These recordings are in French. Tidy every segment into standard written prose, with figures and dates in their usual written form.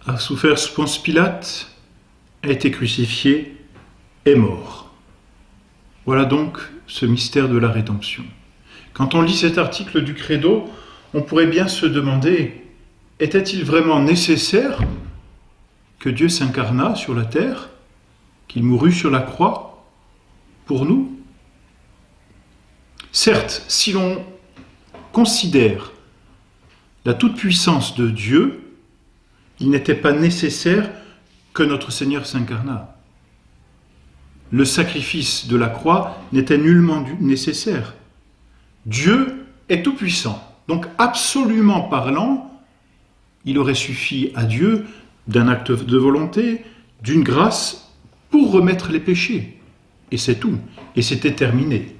a souffert sous Ponce Pilate, a été crucifié, est mort. Voilà donc ce mystère de la rédemption. Quand on lit cet article du Credo, on pourrait bien se demander, était-il vraiment nécessaire que Dieu s'incarnât sur la terre, qu'il mourût sur la croix pour nous? Certes, si l'on considère la toute-puissance de Dieu, il n'était pas nécessaire que notre Seigneur s'incarnât. Le sacrifice de la croix n'était nullement nécessaire. Dieu est tout-puissant. Donc, absolument parlant, il aurait suffi à Dieu d'un acte de volonté, d'une grâce, pour remettre les péchés. Et c'est tout. Et c'était terminé.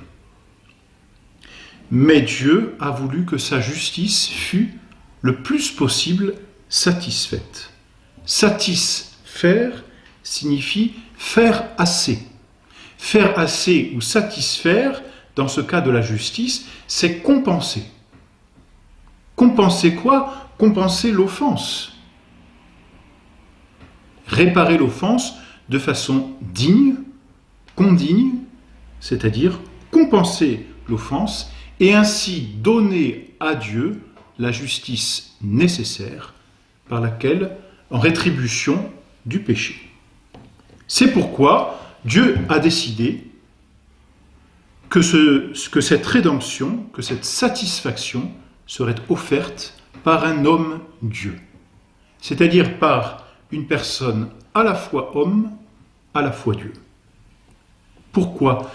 Mais Dieu a voulu que sa justice fût le plus possible satisfaite. Satisfaire signifie faire assez. Faire assez ou satisfaire, dans ce cas de la justice, c'est compenser. Compenser quoi? Compenser l'offense. Réparer l'offense de façon digne, condigne, c'est-à-dire compenser l'offense et ainsi donner à Dieu la justice nécessaire par laquelle, en rétribution du péché. C'est pourquoi Dieu a décidé que cette rédemption, que cette satisfaction serait offerte par un homme Dieu, c'est-à-dire par une personne à la fois homme, à la fois Dieu. Pourquoi?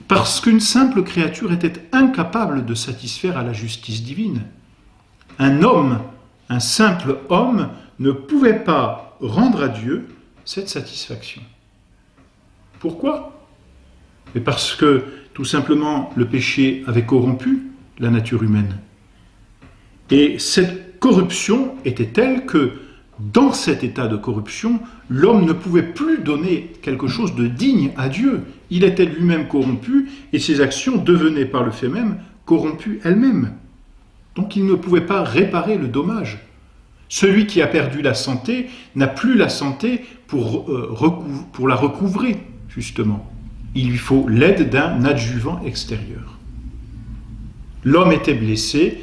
Parce qu'une simple créature était incapable de satisfaire à la justice divine. Un homme, un simple homme, ne pouvait pas rendre à Dieu cette satisfaction. Pourquoi? Mais parce que, tout simplement, le péché avait corrompu la nature humaine. Et cette corruption était telle que, dans cet état de corruption, l'homme ne pouvait plus donner quelque chose de digne à Dieu. Il était lui-même corrompu et ses actions devenaient par le fait même corrompues elles-mêmes. Donc il ne pouvait pas réparer le dommage. Celui qui a perdu la santé n'a plus la santé pour la recouvrer, justement. Il lui faut l'aide d'un adjuvant extérieur. L'homme était blessé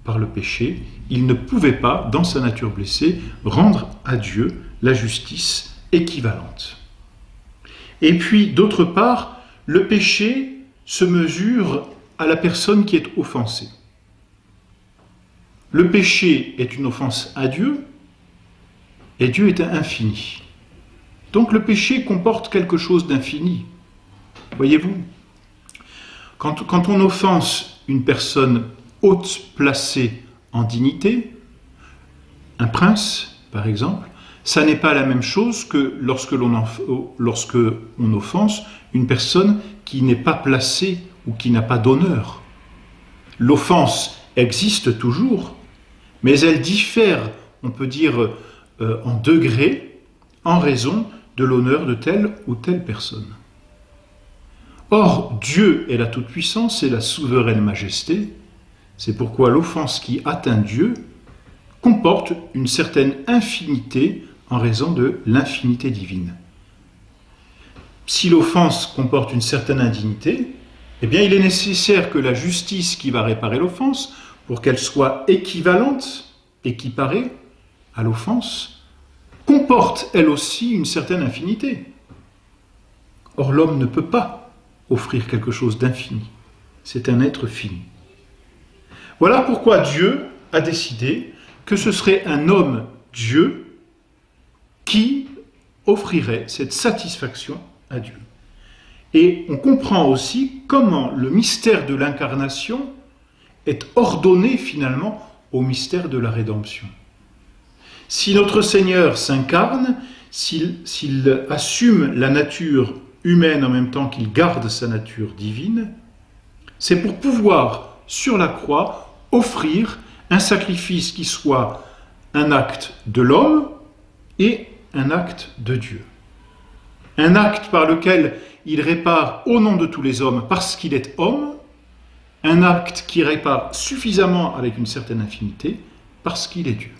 par le péché. Il ne pouvait pas, dans sa nature blessée, rendre à Dieu la justice équivalente. Et puis, d'autre part, le péché se mesure à la personne qui est offensée. Le péché est une offense à Dieu, et Dieu est infini. Donc le péché comporte quelque chose d'infini. Voyez-vous, quand on offense une personne haute placée en dignité, un prince, par exemple, ça n'est pas la même chose que lorsque on offense une personne qui n'est pas placée ou qui n'a pas d'honneur. L'offense existe toujours, mais elle diffère, on peut dire, en degrés, en raison de l'honneur de telle ou telle personne. Or, Dieu est la toute-puissance et la souveraine majesté. C'est pourquoi l'offense qui atteint Dieu comporte une certaine infinité en raison de l'infinité divine. Si l'offense comporte une certaine indignité, eh bien il est nécessaire que la justice qui va réparer l'offense, pour qu'elle soit équivalente, équiparée à l'offense, comporte elle aussi une certaine infinité. Or l'homme ne peut pas offrir quelque chose d'infini. C'est un être fini. Voilà pourquoi Dieu a décidé que ce serait un homme Dieu qui offrirait cette satisfaction à Dieu. Et on comprend aussi comment le mystère de l'incarnation est ordonné finalement au mystère de la rédemption. Si notre Seigneur s'incarne, s'il assume la nature humaine en même temps qu'il garde sa nature divine, c'est pour pouvoir, sur la croix, offrir un sacrifice qui soit un acte de l'homme et un acte de Dieu. Un acte par lequel il répare au nom de tous les hommes parce qu'il est homme, un acte qui répare suffisamment avec une certaine infinité parce qu'il est Dieu.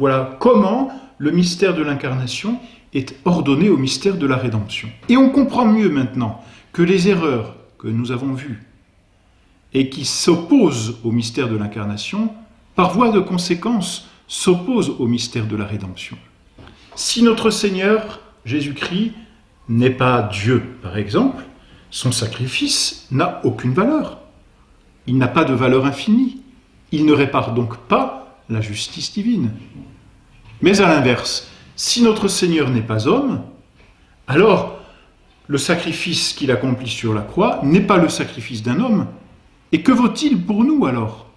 Voilà comment le mystère de l'incarnation est ordonné au mystère de la rédemption. Et on comprend mieux maintenant que les erreurs que nous avons vues et qui s'opposent au mystère de l'incarnation, par voie de conséquence, s'opposent au mystère de la rédemption. Si notre Seigneur Jésus-Christ n'est pas Dieu, par exemple, son sacrifice n'a aucune valeur. Il n'a pas de valeur infinie. Il ne répare donc pas la justice divine. Mais à l'inverse, si notre Seigneur n'est pas homme, alors le sacrifice qu'il accomplit sur la croix n'est pas le sacrifice d'un homme. Et que vaut-il pour nous alors?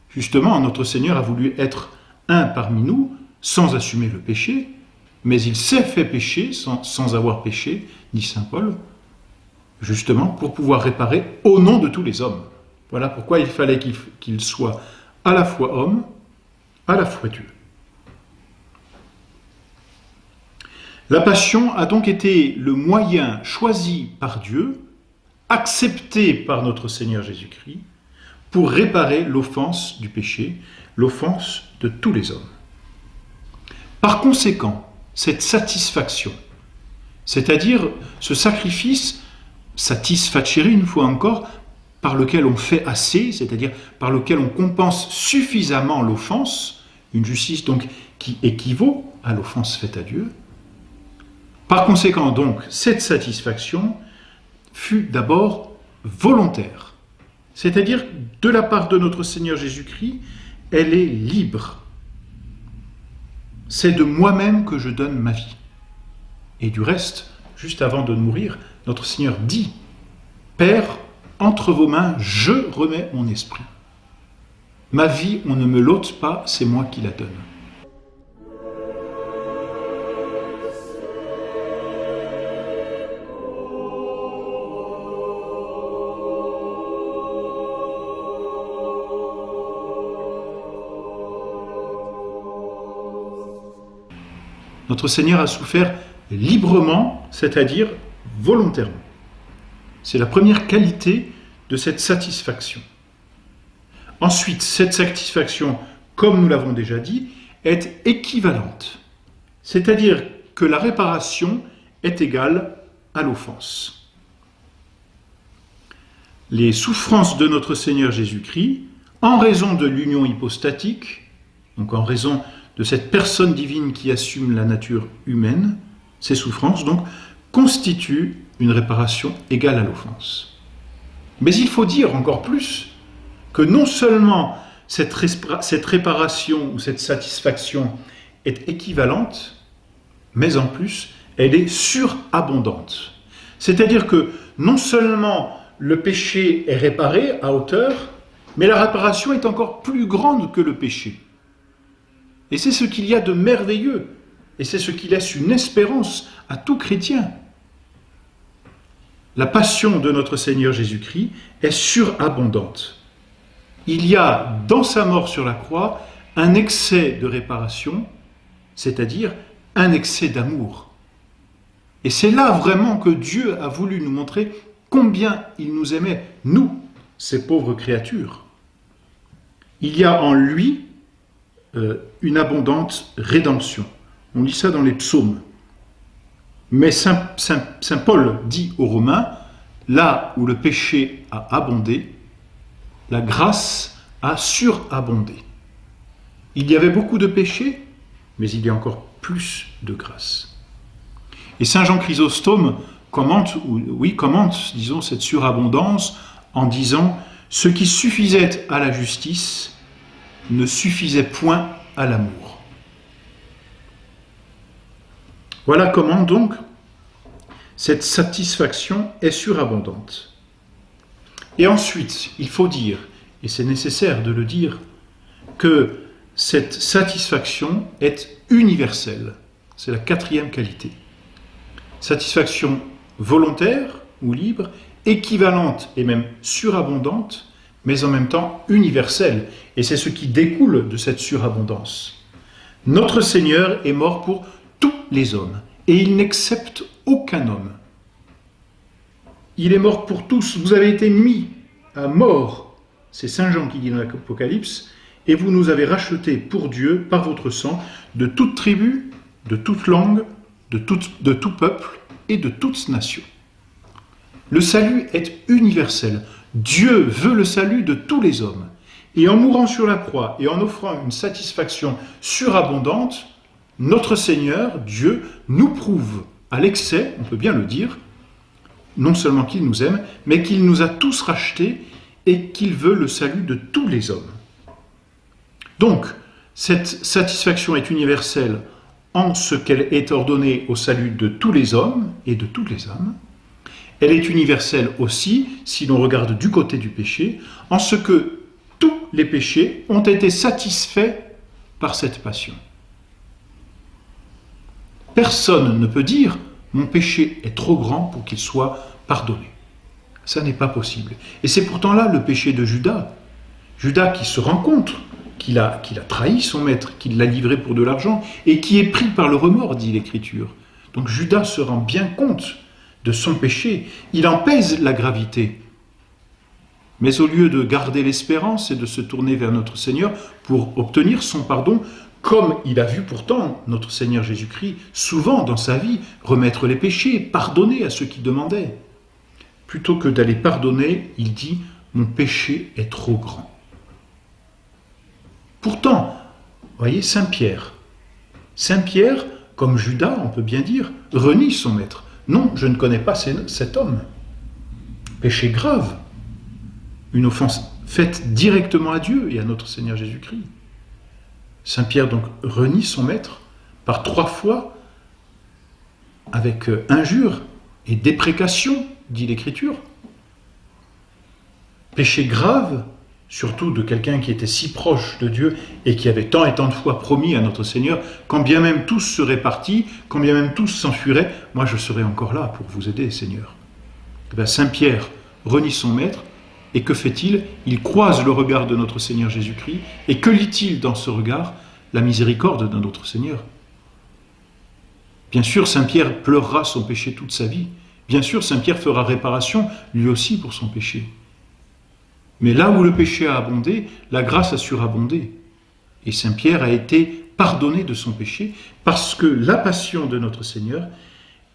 Justement, notre Seigneur a voulu être un parmi nous, sans assumer le péché, mais il s'est fait pécher sans avoir péché, dit saint Paul, justement pour pouvoir réparer au nom de tous les hommes. Voilà pourquoi il fallait qu'il soit à la fois homme, à la fois Dieu. La passion a donc été le moyen choisi par Dieu, accepté par notre Seigneur Jésus-Christ, pour réparer l'offense du péché, l'offense de tous les hommes. Par conséquent, cette satisfaction, c'est-à-dire ce sacrifice, satisfacere une fois encore, par lequel on fait assez, c'est-à-dire par lequel on compense suffisamment l'offense, une justice donc qui équivaut à l'offense faite à Dieu. Par conséquent donc, cette satisfaction fut d'abord volontaire, c'est-à-dire de la part de notre Seigneur Jésus-Christ, elle est libre. C'est de moi-même que je donne ma vie. Et du reste, juste avant de mourir, notre Seigneur dit « Père, entre vos mains, je remets mon esprit. Ma vie, on ne me l'ôte pas, c'est moi qui la donne. » Notre Seigneur a souffert librement, c'est-à-dire volontairement. C'est la première qualité de cette satisfaction. Ensuite, cette satisfaction, comme nous l'avons déjà dit, est équivalente. C'est-à-dire que la réparation est égale à l'offense. Les souffrances de notre Seigneur Jésus-Christ, en raison de l'union hypostatique, donc en raison de cette personne divine qui assume la nature humaine, ces souffrances donc constituent une réparation égale à l'offense. Mais il faut dire encore plus que non seulement cette réparation ou cette satisfaction est équivalente, mais en plus elle est surabondante. C'est-à-dire que non seulement le péché est réparé à hauteur, mais la réparation est encore plus grande que le péché. Et c'est ce qu'il y a de merveilleux, et c'est ce qui laisse une espérance à tout chrétien. La passion de notre Seigneur Jésus-Christ est surabondante. Il y a dans sa mort sur la croix un excès de réparation, c'est-à-dire un excès d'amour. Et c'est là vraiment que Dieu a voulu nous montrer combien il nous aimait, nous, ces pauvres créatures. Il y a en lui une abondante rédemption. On lit ça dans les psaumes. Mais saint Paul dit aux Romains, là où le péché a abondé, la grâce a surabondé. Il y avait beaucoup de péchés, mais il y a encore plus de grâce. Et saint Jean Chrysostome commente, disons, cette surabondance en disant « Ce qui suffisait à la justice ne suffisait point à l'amour. » Voilà comment donc cette satisfaction est surabondante. Et ensuite, il faut dire, et c'est nécessaire de le dire, que cette satisfaction est universelle. C'est la quatrième qualité. Satisfaction volontaire ou libre, équivalente et même surabondante, mais en même temps universelle. Et c'est ce qui découle de cette surabondance. Notre Seigneur est mort pour tous les hommes, et il n'excepte aucun homme. Il est mort pour tous. Vous avez été mis à mort, c'est saint Jean qui dit dans l'Apocalypse, et vous nous avez rachetés pour Dieu par votre sang de toute tribu, de toute langue, de tout peuple et de toute nation. Le salut est universel. Dieu veut le salut de tous les hommes. Et en mourant sur la croix et en offrant une satisfaction surabondante, notre Seigneur, Dieu, nous prouve à l'excès, on peut bien le dire, non seulement qu'il nous aime, mais qu'il nous a tous rachetés et qu'il veut le salut de tous les hommes. Donc, cette satisfaction est universelle en ce qu'elle est ordonnée au salut de tous les hommes et de toutes les âmes. Elle est universelle aussi, si l'on regarde du côté du péché, en ce que tous les péchés ont été satisfaits par cette passion. Personne ne peut dire « mon péché est trop grand pour qu'il soit pardonné ». Ça n'est pas possible. Et c'est pourtant là le péché de Judas. Judas qui se rend compte qu'il a trahi son maître, qu'il l'a livré pour de l'argent, et qui est pris par le remords, dit l'Écriture. Donc Judas se rend bien compte de son péché, il en pèse la gravité. Mais au lieu de garder l'espérance et de se tourner vers notre Seigneur pour obtenir son pardon, comme il a vu pourtant notre Seigneur Jésus-Christ souvent dans sa vie remettre les péchés, pardonner à ceux qui demandaient. Plutôt que d'aller pardonner, il dit « mon péché est trop grand ». Pourtant, voyez, Saint Pierre, comme Judas, on peut bien dire, renie son maître. Non, je ne connais pas cet homme. Péché grave, une offense faite directement à Dieu et à notre Seigneur Jésus-Christ. Saint Pierre donc renie son maître par 3 fois avec injure et déprécation, dit l'Écriture. Péché grave, surtout de quelqu'un qui était si proche de Dieu et qui avait tant et tant de fois promis à notre Seigneur, quand bien même tous seraient partis, quand bien même tous s'enfuiraient, moi je serai encore là pour vous aider, Seigneur. Et bien, Saint Pierre renie son maître, et que fait-il? Il croise le regard de notre Seigneur Jésus-Christ, et que lit-il dans ce regard? La miséricorde de notre Seigneur. Bien sûr, Saint Pierre pleurera son péché toute sa vie. Bien sûr, Saint Pierre fera réparation, lui aussi, pour son péché. Mais là où le péché a abondé, la grâce a surabondé. Et Saint Pierre a été pardonné de son péché parce que la passion de notre Seigneur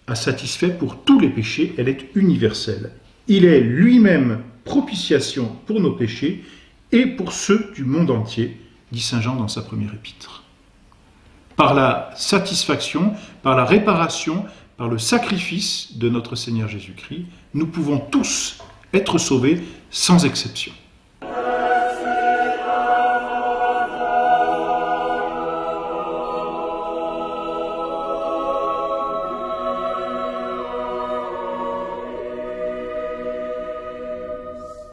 a satisfait pour tous les péchés, elle est universelle. Il est lui-même propitiation pour nos péchés et pour ceux du monde entier, dit Saint Jean dans sa première épître. Par la satisfaction, par la réparation, par le sacrifice de notre Seigneur Jésus-Christ, nous pouvons tous être sauvés sans exception.